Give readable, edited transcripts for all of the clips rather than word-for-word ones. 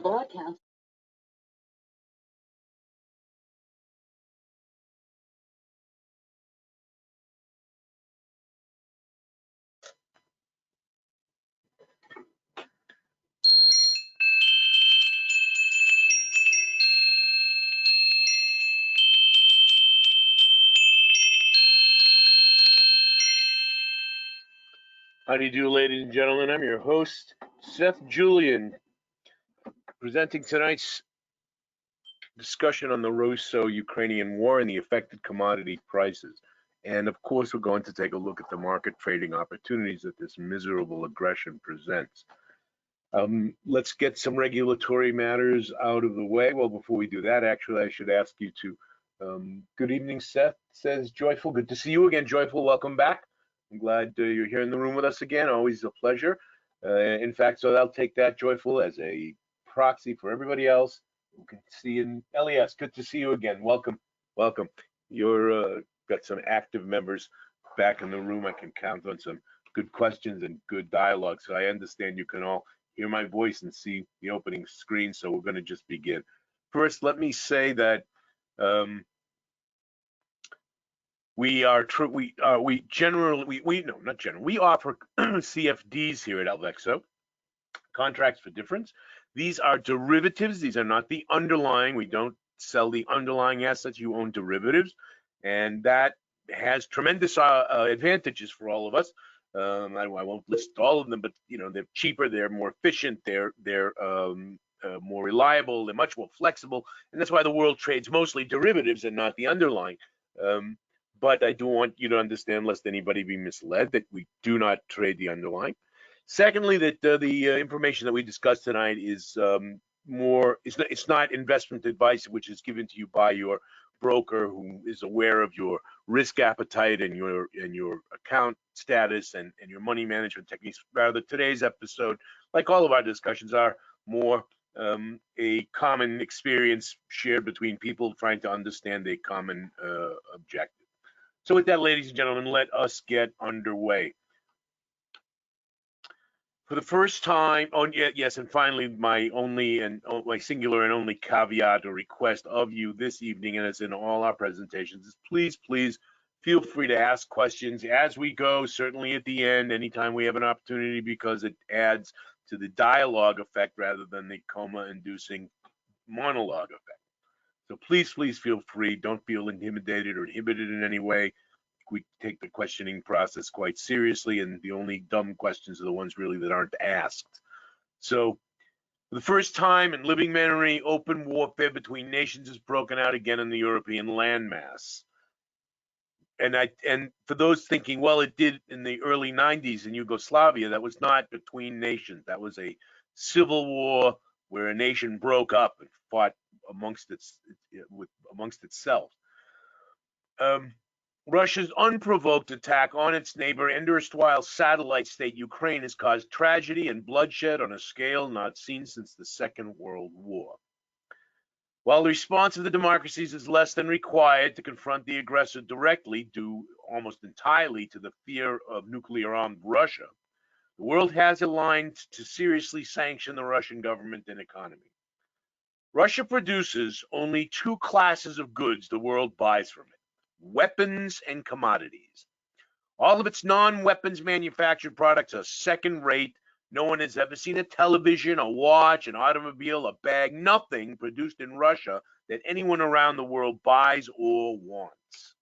broadcast. How do you do, ladies and gentlemen? I'm your host, Seth Julian, presenting tonight's discussion on the Russo-Ukrainian War and the affected commodity prices. And of course, we're going to take a look at the market trading opportunities that this miserable aggression presents. Let's get some regulatory matters out of the way. Well, before we do that, actually, I should ask you to, good evening, Seth, says Joyful. Good to see you again, Joyful. Welcome back. I'm glad you're here in the room with us again. Always a pleasure. In fact, so I'll take that, Joyful, as a proxy for everybody else who can see in LES. Good to see you again. Welcome. Welcome. You're got some active members back in the room. I can count on some good questions and good dialogue. So I understand you can all hear my voice and see the opening screen. So we're going to just begin. First, let me say that we offer CFDs here at Alvexo, contracts for difference. These are derivatives. These are not the underlying. We don't sell the underlying assets. You own derivatives, and that has tremendous advantages for all of us. I won't list all of them, but they're cheaper, they're more efficient, they're more reliable, they're much more flexible, and that's why the world trades mostly derivatives and not the underlying. But I do want you to understand, lest anybody be misled, that we do not trade the underlying. Secondly, that the information that we discussed tonight is it's not investment advice, which is given to you by your broker who is aware of your risk appetite and your account status and your money management techniques. Rather, today's episode, like all of our discussions, are more a common experience shared between people trying to understand a common objective. So with that, ladies and gentlemen, let us get underway. For the first time, yes, and finally, my singular and only caveat or request of you this evening, and it's in all our presentations, is please feel free to ask questions as we go, certainly at the end, anytime we have an opportunity, because it adds to the dialogue effect rather than the coma-inducing monologue effect. So please feel free. Don't feel intimidated or inhibited in any way. We take the questioning process quite seriously, and the only dumb questions are the ones really that aren't asked. So, for the first time in living memory, open warfare between nations has broken out again in the European landmass. And for those thinking, well, it did in the early 90s in Yugoslavia, that was not between nations. That was a civil war where a nation broke up and fought amongst itself. Russia's unprovoked attack on its neighbor and erstwhile satellite state Ukraine has caused tragedy and bloodshed on a scale not seen since the Second World War. While the response of the democracies is less than required to confront the aggressor directly, due almost entirely to the fear of nuclear-armed Russia, the world has aligned to seriously sanction the Russian government and economy. Russia produces only two classes of goods the world buys from it: weapons and commodities. All of its non-weapons manufactured products are second-rate. No one has ever seen a television, a watch, an automobile, a bag, nothing produced in Russia that anyone around the world buys or wants.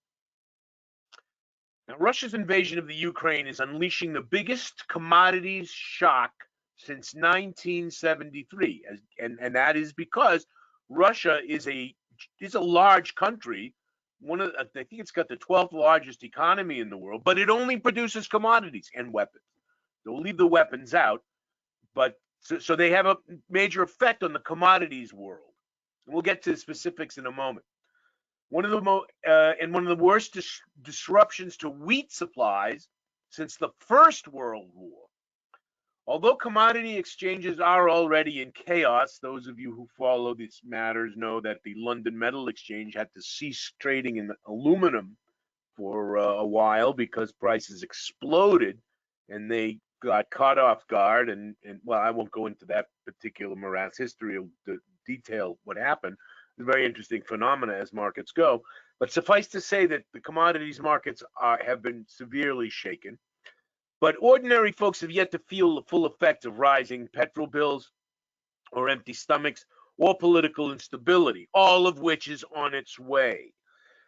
Now, Russia's invasion of the Ukraine is unleashing the biggest commodities shock since 1973, and that is because Russia is a large country. I think it's got the 12th largest economy in the world, but it only produces commodities and weapons. They'll leave the weapons out, but so they have a major effect on the commodities world. And we'll get to the specifics in a moment. One of the worst disruptions to wheat supplies since the First World War. Although commodity exchanges are already in chaos, those of you who follow these matters know that the London Metal Exchange had to cease trading in aluminum for a while because prices exploded, and they got caught off guard, and well, I won't go into that particular morass history of the detail what happened. It's a very interesting phenomena as markets go. But suffice to say that the commodities markets have been severely shaken. But ordinary folks have yet to feel the full effects of rising petrol bills or empty stomachs or political instability, all of which is on its way.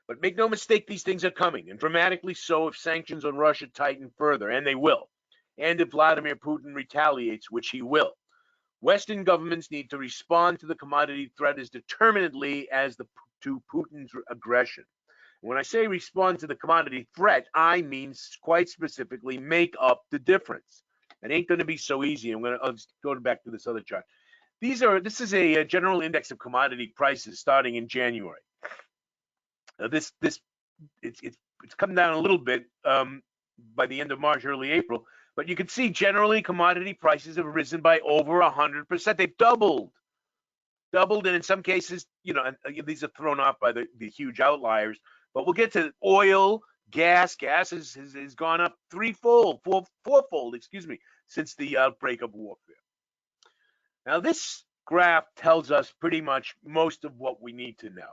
But make no mistake, these things are coming, and dramatically so if sanctions on Russia tighten further, and they will, and if Vladimir Putin retaliates, which he will. Western governments need to respond to the commodity threat as determinedly as to Putin's aggression. When I say respond to the commodity threat, I mean quite specifically make up the difference. It ain't going to be so easy. I'll just go back to this other chart. This is a general index of commodity prices starting in January. It's come down a little bit by the end of March, early April, but you can see generally commodity prices have risen by over 100%. They've doubled, and in some cases, these are thrown off by the huge outliers. But we'll get to oil, gas. Gas has gone up fourfold, excuse me, since the outbreak of warfare. Now, this graph tells us pretty much most of what we need to know.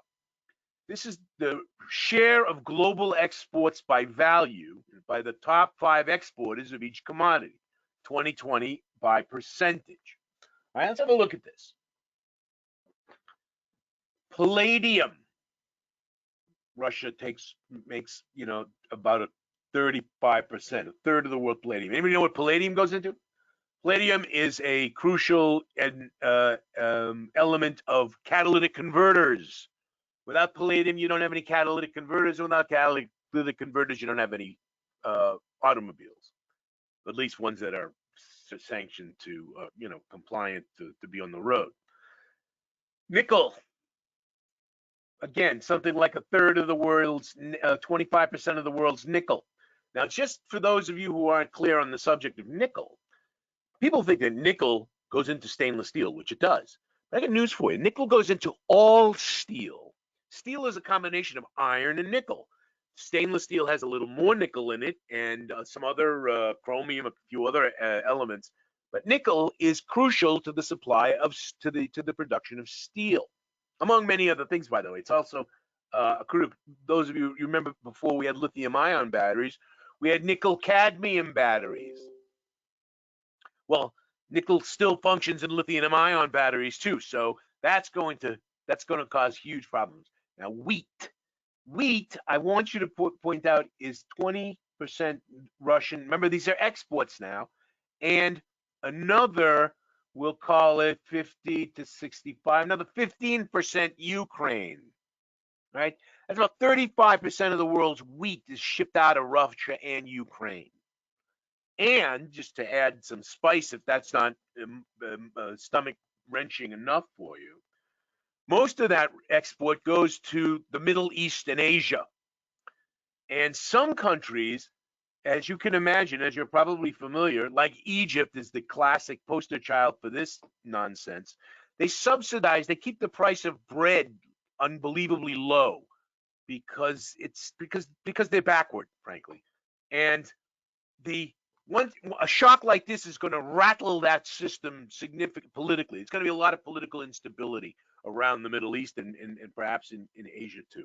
This is the share of global exports by value by the top 5 exporters of each commodity, 2020 by percentage. All right, let's have a look at this. Palladium. Russia makes about a 35%, a third of the world palladium. Anybody know what palladium goes into? Palladium is a crucial element of catalytic converters. Without palladium, you don't have any catalytic converters. Without catalytic converters, you don't have any automobiles, at least ones that are sanctioned to, compliant to be on the road. Nickel. Again, something like a third of the world's, 25% of the world's nickel. Now, just for those of you who aren't clear on the subject of nickel, people think that nickel goes into stainless steel, which it does. But I got news for you. Nickel goes into all steel. Steel is a combination of iron and nickel. Stainless steel has a little more nickel in it and some other chromium, a few other elements. But nickel is crucial to the supply to the production of steel, among many other things, by the way. It's also those of you remember before we had lithium-ion batteries, we had nickel-cadmium batteries. Well, nickel still functions in lithium-ion batteries too, so that's going to cause huge problems. Now, wheat, I want you to point out, is 20% Russian. Remember, these are exports now, and another, we'll call it 50 to 65, another 15% Ukraine, right? That's about 35% of the world's wheat is shipped out of Russia and Ukraine. And just to add some spice, if that's not stomach wrenching enough for you, most of that export goes to the Middle East and Asia. And some countries, as you can imagine, as you're probably familiar, like Egypt is the classic poster child for this nonsense. They keep the price of bread unbelievably low because they're backward, frankly. And a shock like this is going to rattle that system significantly politically. It's going to be a lot of political instability around the Middle East and perhaps in Asia too.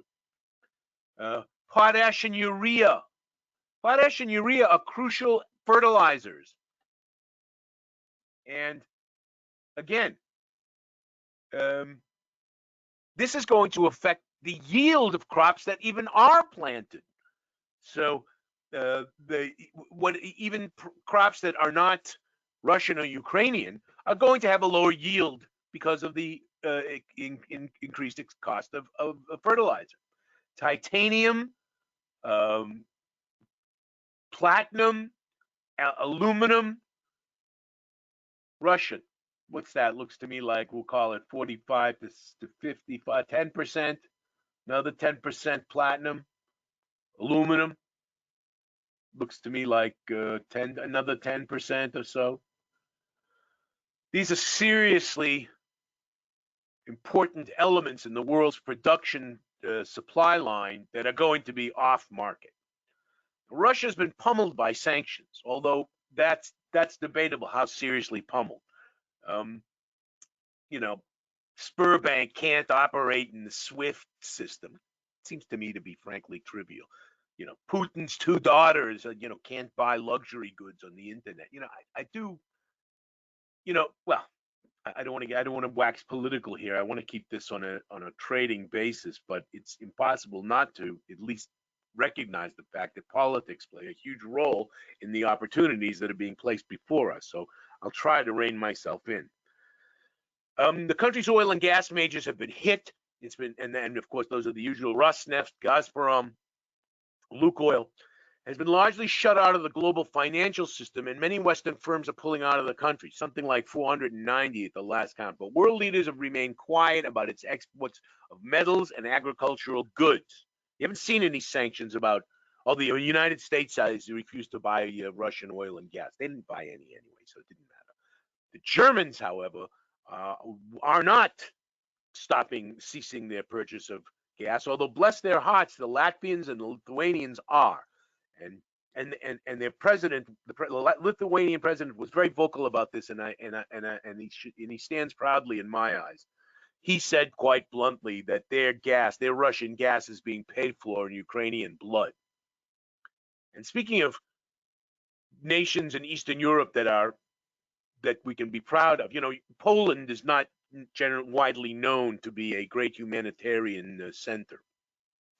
Potash and urea. Potash and urea are crucial fertilizers. And again, this is going to affect the yield of crops that even are planted. So even crops that are not Russian or Ukrainian are going to have a lower yield because of the increased cost of fertilizer. Titanium, platinum, aluminum, Russian. What's that? Looks to me like we'll call it 45 to 55, 10%. Another 10% platinum, aluminum. Looks to me like another 10% or so. These are seriously important elements in the world's production supply line that are going to be off market. Russia's been pummeled by sanctions, although that's that's debatable how seriously pummeled. Um, you know, Spurbank can't operate in the SWIFT system. Seems to me to be frankly trivial. Putin's two daughters, can't buy luxury goods on the internet. I do, well, I don't want to wax political here. I want to keep this on a trading basis, but it's impossible not to at least recognize the fact that politics play a huge role in the opportunities that are being placed before us. So I'll try to rein myself in. The country's oil and gas majors have been hit. It's been, and of course, those are the usual: Rosneft, Gazprom, Lukoil, has been largely shut out of the global financial system, and many Western firms are pulling out of the country, something like 490 at the last count. But world leaders have remained quiet about its exports of metals and agricultural goods. You haven't seen any sanctions about, the United States has refused to buy Russian oil and gas. They didn't buy any anyway, so it didn't matter. The Germans, however, are not ceasing their purchase of gas, although bless their hearts, the Latvians and the Lithuanians are. And their president, the Lithuanian president, was very vocal about this, and he stands proudly in my eyes. He said quite bluntly that their Russian gas, is being paid for in Ukrainian blood. And speaking of nations in Eastern Europe that we can be proud of, Poland is not widely known to be a great humanitarian center,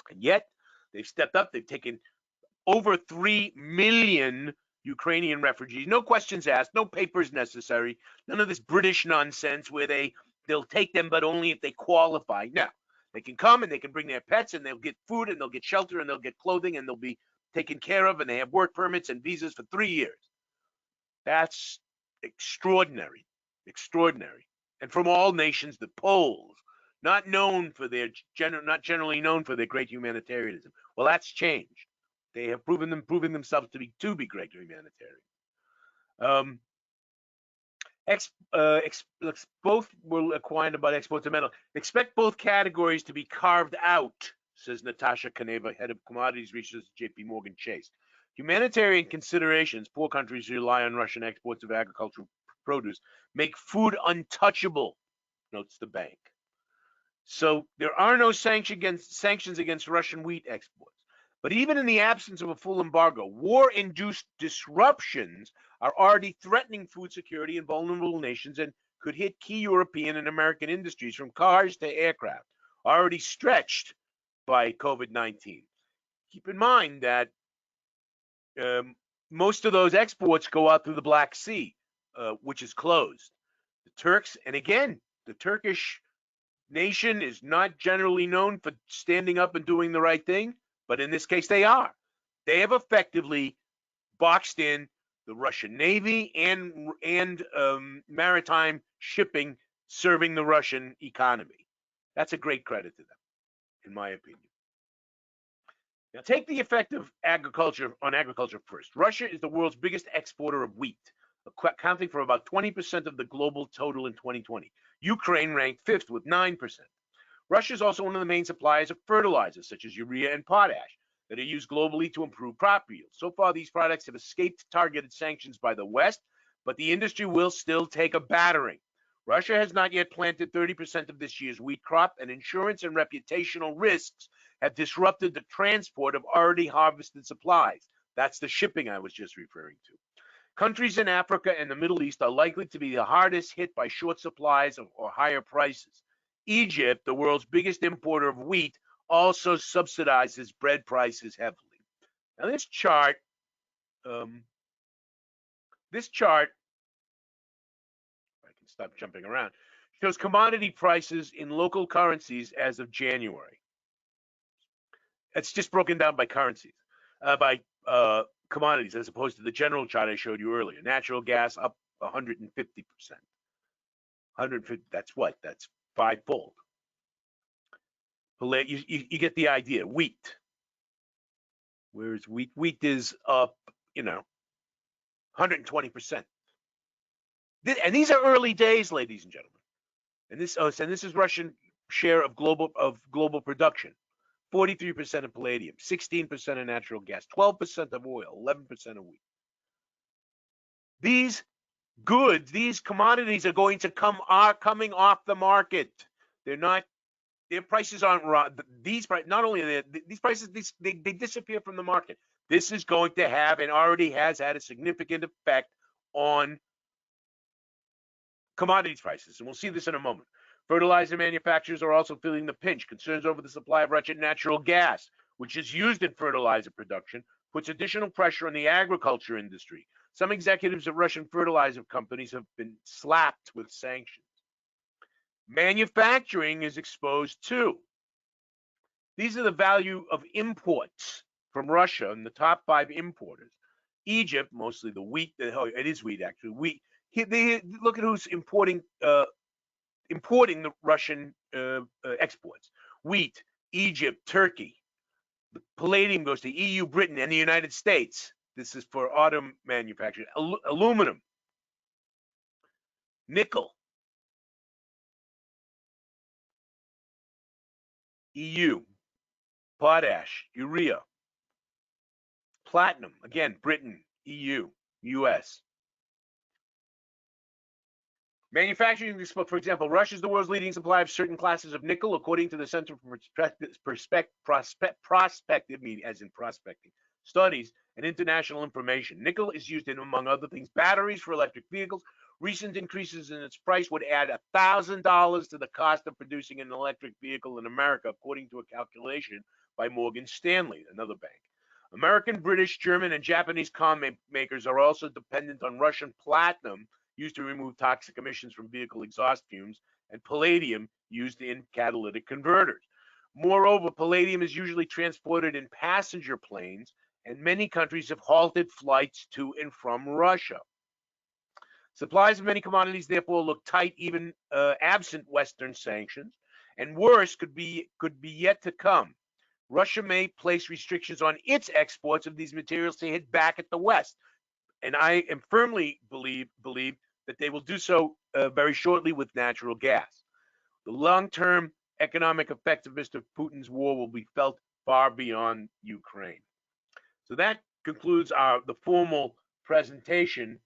and yet they've stepped up. They've taken over 3 million Ukrainian refugees. No questions asked, no papers necessary, none of this British nonsense where they'll take them, but only if they qualify. No, they can come and they can bring their pets, and they'll get food, and they'll get shelter, and they'll get clothing, and they'll be taken care of, and they have work permits and visas for 3 years. That's extraordinary, extraordinary. And from all nations, the Poles, not generally known for their great humanitarianism. Well, that's changed. They have proven themselves to be great humanitarians. Both were acquired about exports of metal. Expect both categories to be carved out, says Natasha Kaneva, head of commodities research at JP Morgan Chase. Humanitarian considerations, poor countries rely on Russian exports of agricultural produce, make food untouchable, notes the bank. So there are no sanctions against Russian wheat exports. But even in the absence of a full embargo, war-induced disruptions are already threatening food security in vulnerable nations and could hit key European and American industries, from cars to aircraft, already stretched by COVID-19. Keep in mind that most of those exports go out through the Black Sea, which is closed. The Turks, and again, the Turkish nation is not generally known for standing up and doing the right thing, but in this case they are. They have effectively boxed in the Russian Navy and maritime shipping serving the Russian economy. That's a great credit to them, in my opinion. Now, take the effect of agriculture first. Russia is the world's biggest exporter of wheat, accounting for about 20% of the global total in 2020. Ukraine ranked 5th with 9%. Russia is also one of the main suppliers of fertilizers, such as urea and potash, that are used globally to improve crop yields. So far, these products have escaped targeted sanctions by the West, but the industry will still take a battering. Russia has not yet planted 30% of this year's wheat crop, and insurance and reputational risks have disrupted the transport of already harvested supplies. That's the shipping I was just referring to. Countries in Africa and the Middle East are likely to be the hardest hit by short supplies or higher prices. Egypt, the world's biggest importer of wheat, also subsidizes bread prices heavily. Now, this chart, if I can stop jumping around, shows commodity prices in local currencies as of January. It's just broken down by currencies, by commodities, as opposed to the general chart I showed you earlier. Natural gas up 150%. 150. That's what? That's fivefold. You get the idea. Wheat. Where's wheat? Wheat is up, 120%. And these are early days, ladies and gentlemen. And this is Russian share of global production. 43% of palladium, 16% of natural gas, 12% of oil, 11% of wheat. These goods, these commodities are coming off the market. They're not. Their prices aren't these not only these prices they disappear from the market. This is going to have and already has had a significant effect on commodities prices, and we'll see this in a moment. Fertilizer manufacturers are also feeling the pinch. Concerns over the supply of Russian natural gas, which is used in fertilizer production, puts additional pressure on the agriculture industry. Some executives of Russian fertilizer companies have been slapped with sanctions. Manufacturing is exposed too. These are the value of imports from Russia and the top 5 importers. Egypt, mostly the wheat. It is wheat actually. Wheat. Look at who's importing the Russian exports. Wheat, Egypt, Turkey. The palladium goes to EU, Britain, and the United States. This is for auto manufacturing. Aluminum, nickel, EU, potash, urea, platinum, again, Britain, EU, US. Manufacturing, for example, Russia is the world's leading supplier of certain classes of nickel, according to the Center for Prospective, as in prospecting, Studies and International Information. Nickel is used in, among other things, batteries for electric vehicles. Recent increases in its price would add $1,000 to the cost of producing an electric vehicle in America, according to a calculation by Morgan Stanley, another bank. American, British, German, and Japanese car makers are also dependent on Russian platinum, used to remove toxic emissions from vehicle exhaust fumes, and palladium used in catalytic converters. Moreover, palladium is usually transported in passenger planes, and many countries have halted flights to and from Russia. Supplies of many commodities therefore look tight, even absent Western sanctions, and worse could be yet to come. Russia may place restrictions on its exports of these materials to hit back at the West, and I am firmly believe that they will do so very shortly with natural gas. The long-term economic effects of Mr. Putin's war will be felt far beyond Ukraine. So that concludes the formal presentation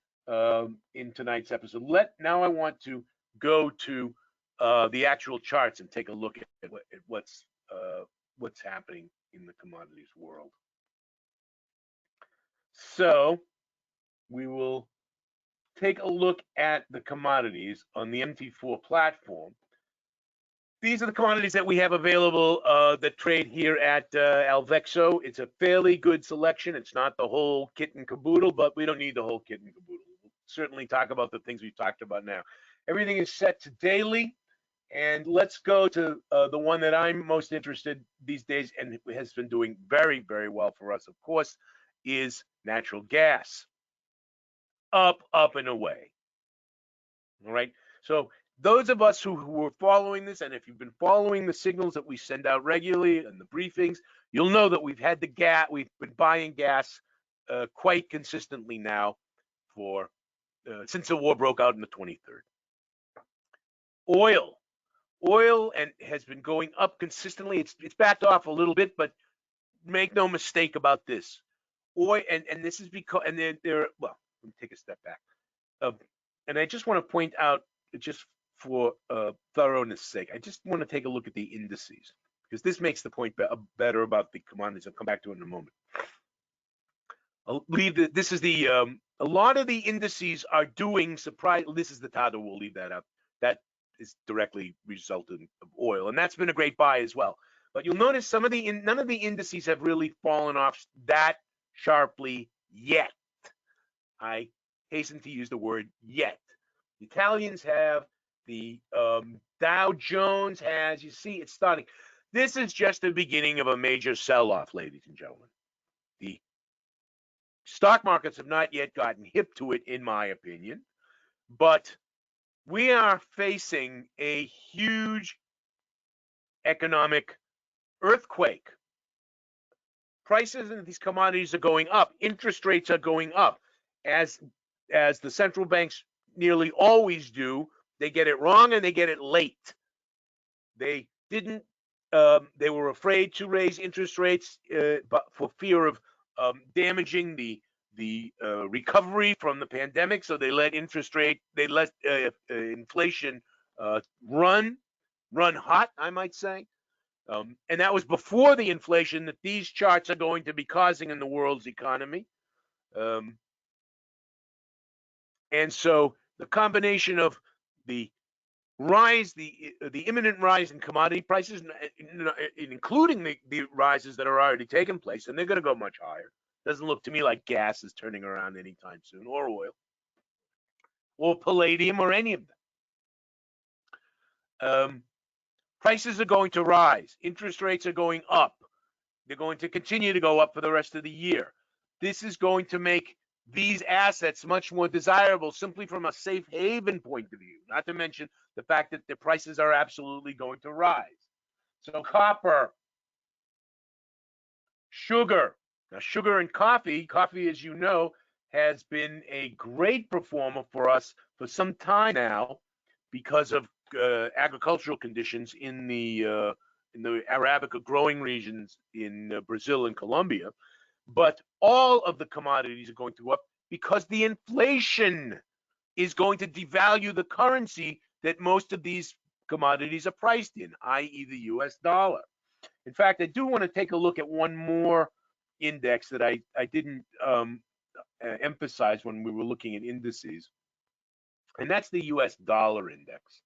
in tonight's episode. Now I want to go to the actual charts and take a look at what's happening in the commodities world. So we will take a look at the commodities on the MT4 platform. These are the commodities that we have available that trade here at Alvexo. It's a fairly good selection. It's not the whole kit and caboodle, but we don't need the whole kit and caboodle. We'll certainly talk about the things we've talked about now. Everything is set to daily, and let's go to the one that I'm most interested these days and has been doing very, very well for us, of course, is natural gas. Up, up, and away. All right. So those of us who are following this, and if you've been following the signals that we send out regularly and the briefings, you'll know that we've been buying gas quite consistently now for since the war broke out on the 23rd. Oil has been going up consistently. It's backed off a little bit, but make no mistake about this. Oil, and this is because, and they're well, let me take a step back. And I just want to point out, just for thoroughness sake, I just want to take a look at the indices, because this makes the point better about the commodities. I'll come back to it in a moment. I'll leave this is the a lot of the indices are doing surprise. This is the Tata. We'll leave that up. That is directly resultant of oil, and that's been a great buy as well. But you'll notice none of the indices have really fallen off that sharply yet. I hasten to use the word yet. The Italians have, the Dow Jones has. You see, it's starting. This is just the beginning of a major sell-off, ladies and gentlemen. The stock markets have not yet gotten hip to it, in my opinion, but we are facing a huge economic earthquake. Prices of these commodities are going up. Interest rates are going up. As the central banks nearly always do, they get it wrong and they get it late. They didn't. They were afraid to raise interest rates, but for fear of damaging the the recovery from the pandemic, so they let inflation run hot, I might say. And that was before the inflation that these charts are going to be causing in the world's economy. And so the combination of the the imminent rise in commodity prices, including the rises that are already taking place, and they're going to go much higher. Doesn't look to me like gas is turning around anytime soon, or oil, or palladium, or any of them. Prices are going to rise. Interest rates are going up. They're going to continue to go up for the rest of the year. This is going to make these assets much more desirable simply from a safe haven point of view, not to mention the fact that the prices are absolutely going to rise. So copper, sugar. Now, sugar and coffee, as you know, has been a great performer for us for some time now because of agricultural conditions in the Arabica growing regions in Brazil and Colombia. But all of the commodities are going to go up because the inflation is going to devalue the currency that most of these commodities are priced in, i.e. the US dollar. In fact, I do want to take a look at one more index that I didn't emphasize when we were looking at indices, and that's the US dollar index.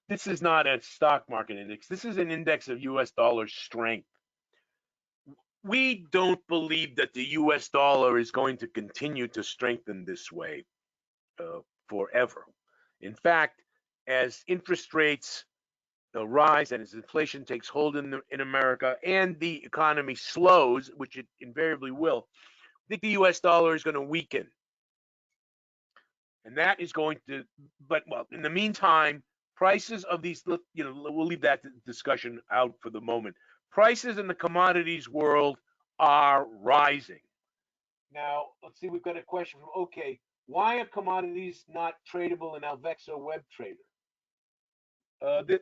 This is not a stock market index. This is an index of US dollar strength. We don't believe that the US dollar is going to continue to strengthen this way forever. In fact, as interest rates rise and as inflation takes hold in America and the economy slows, which it invariably will, I think the US dollar is going to weaken. And that is going to, but well, in the meantime, prices of these, we'll leave that discussion out for the moment. Prices in the commodities world are rising. Now, let's see, we've got a question from OK. Why are commodities not tradable in Alvexo Web Trader?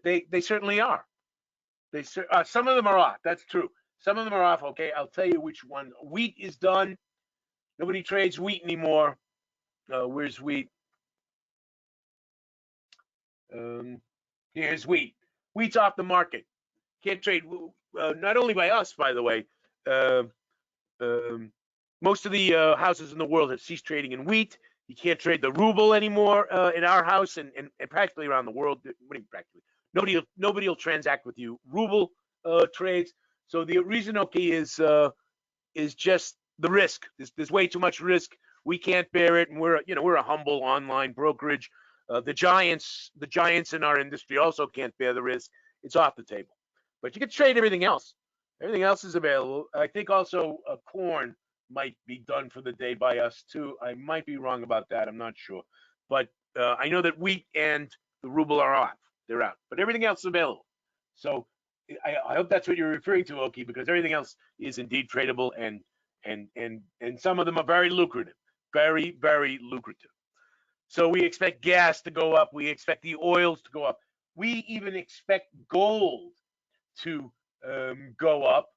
They certainly are. Some of them are off. That's true. Some of them are off. Okay, I'll tell you which one. Wheat is done. Nobody trades wheat anymore. Where's wheat? Here's wheat. Wheat's off the market. Can't trade. Not only by us, by the way. Most of the houses in the world have ceased trading in wheat. You can't trade the ruble anymore in our house and practically around the world. Practically, nobody will transact with you. Ruble trades. So the reason, okay, is just the risk. There's way too much risk. We can't bear it, and we're a humble online brokerage. The giants in our industry also can't bear the risk. It's off the table. But you can trade everything else. Everything else is available. I think also corn might be done for the day by us too. I might be wrong about that. I'm not sure. But I know that wheat and the ruble are off. They're out. But everything else is available. So I hope that's what you're referring to, Oki, because everything else is indeed tradable and some of them are very lucrative. Very, very lucrative. So we expect gas to go up. We expect the oils to go up. We even expect gold to go up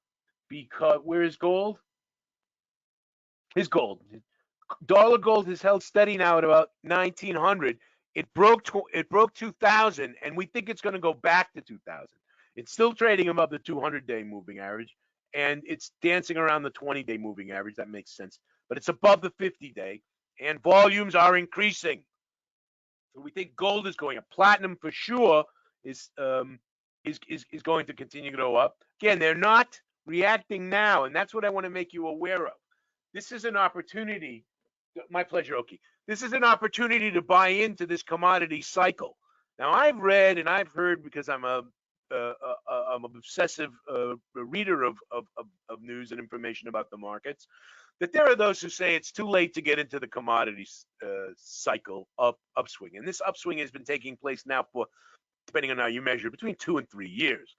because where is gold? Is gold. Dollar gold has held steady now at about 1900. It broke 2000, and we think it's going to go back to 2000. It's still trading above the 200-day moving average, and it's dancing around the 20-day moving average. That makes sense, but it's above the 50-day, and volumes are increasing. So we think gold is going up. Platinum for sure is going to continue to go up. Again, they're not reacting now, and that's what I want to make you aware of. This is an opportunity. My pleasure, Oki. This is an opportunity to buy into this commodity cycle. Now, I've read and I've heard, because I'm I'm an obsessive reader of news and information about the markets, that there are those who say it's too late to get into the commodities cycle upswing. And this upswing has been taking place now for, depending on how you measure, between 2 and 3 years.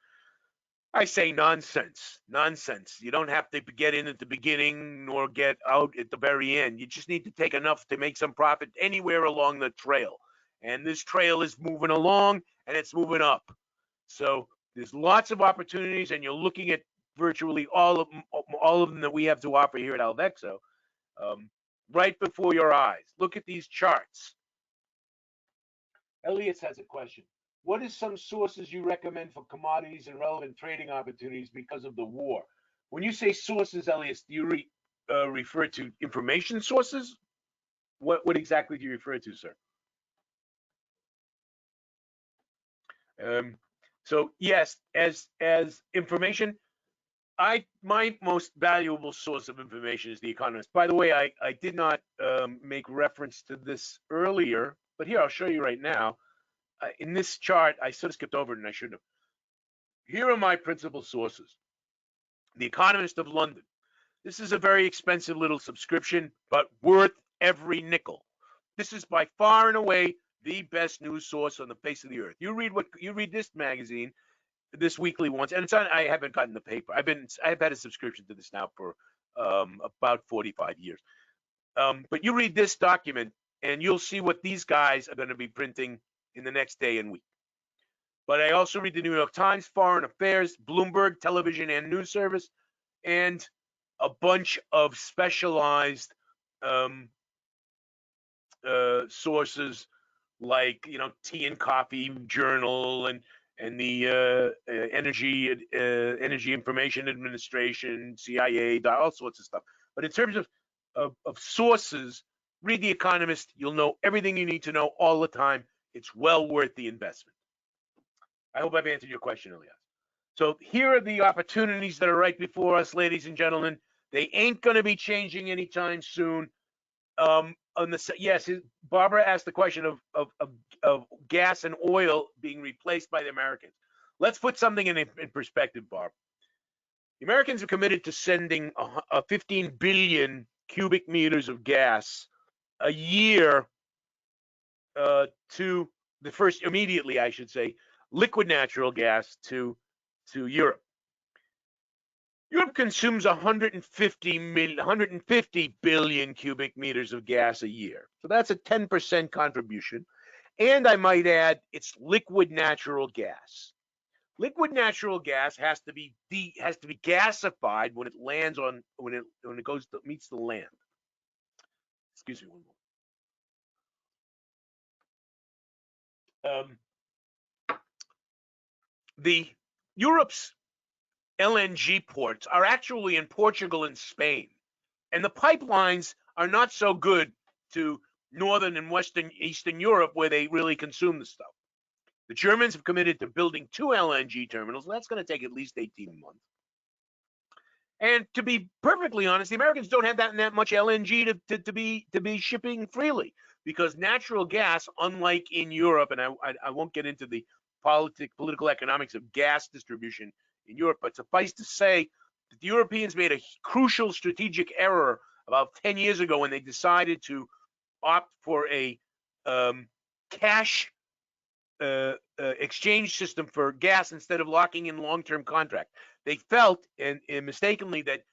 I say nonsense. You don't have to get in at the beginning nor get out at the very end. You just need to take enough to make some profit anywhere along the trail. And this trail is moving along and it's moving up. So there's lots of opportunities, and you're looking at virtually all of them that we have to offer here at Alvexo. right before your eyes. Look at these charts. Elias has a question. What is some sources you recommend for commodities and relevant trading opportunities because of the war? When you say sources, Elias, do you refer to information sources? What exactly do you refer to, sir? So yes, as information, my most valuable source of information is The Economist. By the way, I did not make reference to this earlier, but here I'll show you right now. In this chart, I sort of skipped over it and I shouldn't have. Here are my principal sources. The Economist of London. This is a very expensive little subscription, but worth every nickel. This is by far and away the best news source on the face of the earth. You read this magazine, this weekly once, and it's on. I haven't gotten the paper. I've had a subscription to this now for about 45 years. But you read this document, and you'll see what these guys are going to be printing in the next day and week. But I also read the New York Times, Foreign Affairs, Bloomberg, Television and News Service, and a bunch of specialized sources like Tea and Coffee Journal and the Energy Information Administration, CIA, all sorts of stuff. But in terms of sources, read The Economist. You'll know everything you need to know all the time. It's well worth the investment. I hope I've answered your question, Elias. So here are the opportunities that are right before us, ladies and gentlemen. They ain't going to be changing anytime soon. Yes, Barbara asked the question of gas and oil being replaced by the Americans. Let's put something in perspective, Barb. The Americans are committed to sending 15 billion cubic meters of gas a year to the first, immediately, I should say, liquid natural gas to Europe. Europe consumes 150 billion cubic meters of gas a year. So that's a 10% contribution. And I might add, it's liquid natural gas. Liquid natural gas has to be gasified when it lands on when it meets the land. Excuse me one moment. The Europe's LNG ports are actually in Portugal and Spain, and the pipelines are not so good to northern and eastern Europe where they really consume the stuff. The Germans have committed to building 2 LNG terminals. That's going to take at least 18 months. And to be perfectly honest, the Americans don't have that much LNG to be shipping freely, because natural gas, unlike in Europe, and I won't get into the political economics of gas distribution in Europe, but suffice to say that the Europeans made a crucial strategic error about 10 years ago when they decided to opt for a cash exchange system for gas instead of locking in long-term contract. They felt, and mistakenly, that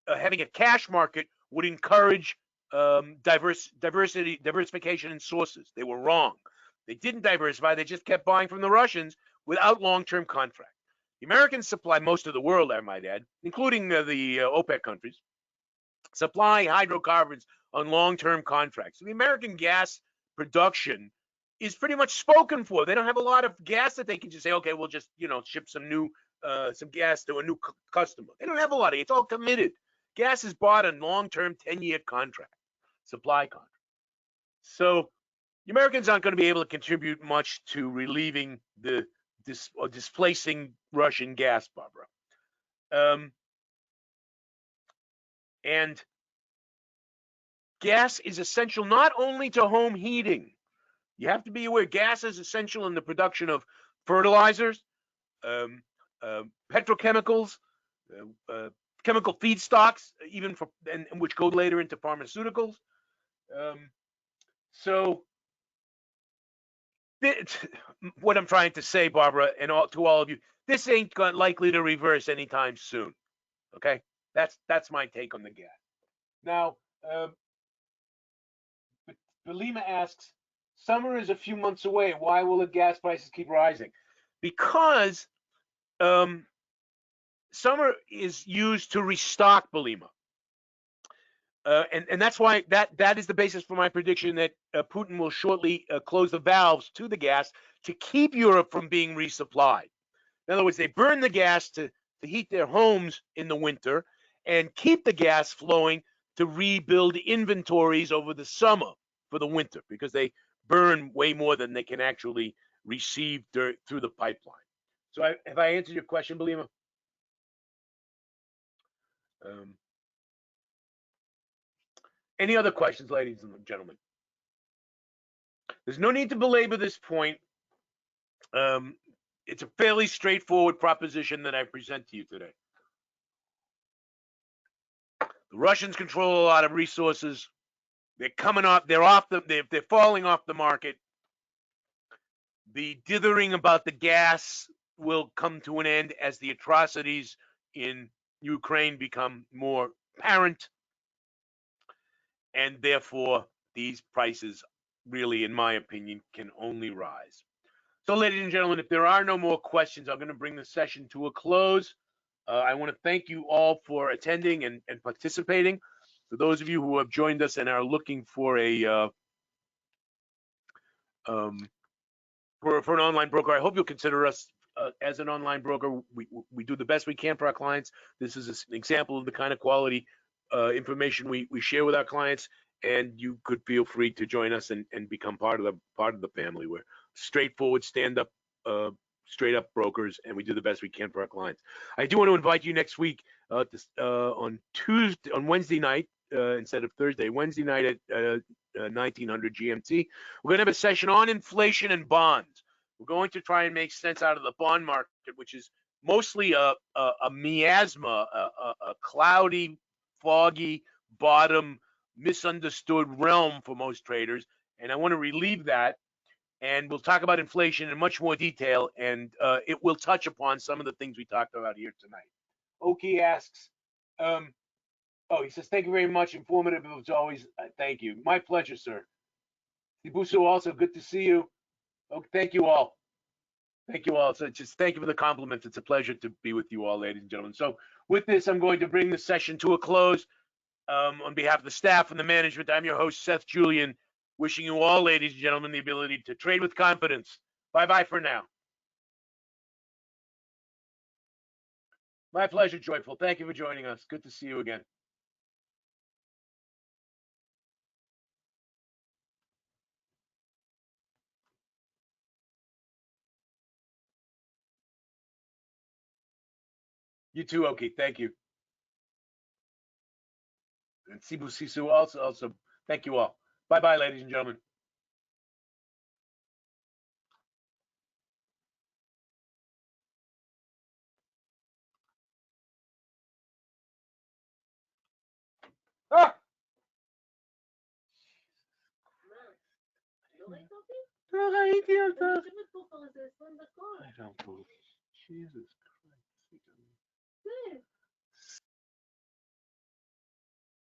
having a cash market would encourage diversification in sources. They were wrong. They didn't diversify. They just kept buying from the Russians without long-term contract. The Americans supply most of the world, I might add, including the OPEC countries, supply hydrocarbons on long-term contracts. So the American gas production is pretty much spoken for. They don't have a lot of gas that they can just say, okay, we'll just ship some gas to a new customer. They don't have a lot of it. It's all committed. Gas is bought on long-term 10-year contract, supply contract. So the Americans aren't going to be able to contribute much to relieving displacing Russian gas, Barbara. And gas is essential not only to home heating. You have to be aware gas is essential in the production of fertilizers, petrochemicals, chemical feedstocks, even which go later into pharmaceuticals. So what I'm trying to say, Barbara, and to all of you, this ain't likely to reverse anytime soon. Okay, that's my take on the gas. Now, Belima asks, summer is a few months away. Why will the gas prices keep rising? Because summer is used to restock, Belima. And that's why that is the basis for my prediction that Putin will shortly close the valves to the gas to keep Europe from being resupplied. In other words, they burn the gas to heat their homes in the winter and keep the gas flowing to rebuild inventories over the summer for the winter because they burn way more than they can actually receive through the pipeline. So have I answered your question, Belima? Any other questions, ladies and gentlemen? There's no need to belabor this point. It's a fairly straightforward proposition that I present to you today. The Russians control a lot of resources. They're coming off. They're falling off the market. The dithering about the gas will come to an end as the atrocities in Ukraine become more apparent, and therefore these prices really, in my opinion, can only rise. So, ladies and gentlemen, if there are no more questions, I'm going to bring the session to a close. I want to thank you all for attending and participating. For those of you who have joined us and are looking for a for an online broker, I hope you'll consider us as an online broker. We do the best we can for our clients. This is an example of the kind of quality information we share with our clients, and you could feel free to join us and become part of the family. We're straightforward, stand-up, straight up brokers, and we do the best we can for our clients. I do want to invite you next week on Wednesday night instead of Thursday, Wednesday night at 1900 GMT. We're going to have a session on inflation and bonds. We're going to try and make sense out of the bond market, which is mostly a miasma, a cloudy, foggy, bottom, misunderstood realm for most traders. And I want to relieve that. And we'll talk about inflation in much more detail, and it will touch upon some of the things we talked about here tonight. Oki asks, he says, thank you very much. Informative as always. Thank you. My pleasure, sir. Sibusu, also good to see you. Oh, thank you all. Thank you all. So just thank you for the compliments. It's a pleasure to be with you all, ladies and gentlemen. So with this, I'm going to bring the session to a close. On behalf of the staff and the management, I'm your host, Seth Julian, wishing you all, ladies and gentlemen, the ability to trade with confidence. Bye-bye for now. My pleasure, Joyful. Thank you for joining us. Good to see you again. You too, Oki. Thank you. And Sibu Sisu also. Thank you all. Bye-bye, ladies and gentlemen. Ah! לא ראיתי אותך. I don't believe. Jesus Christ.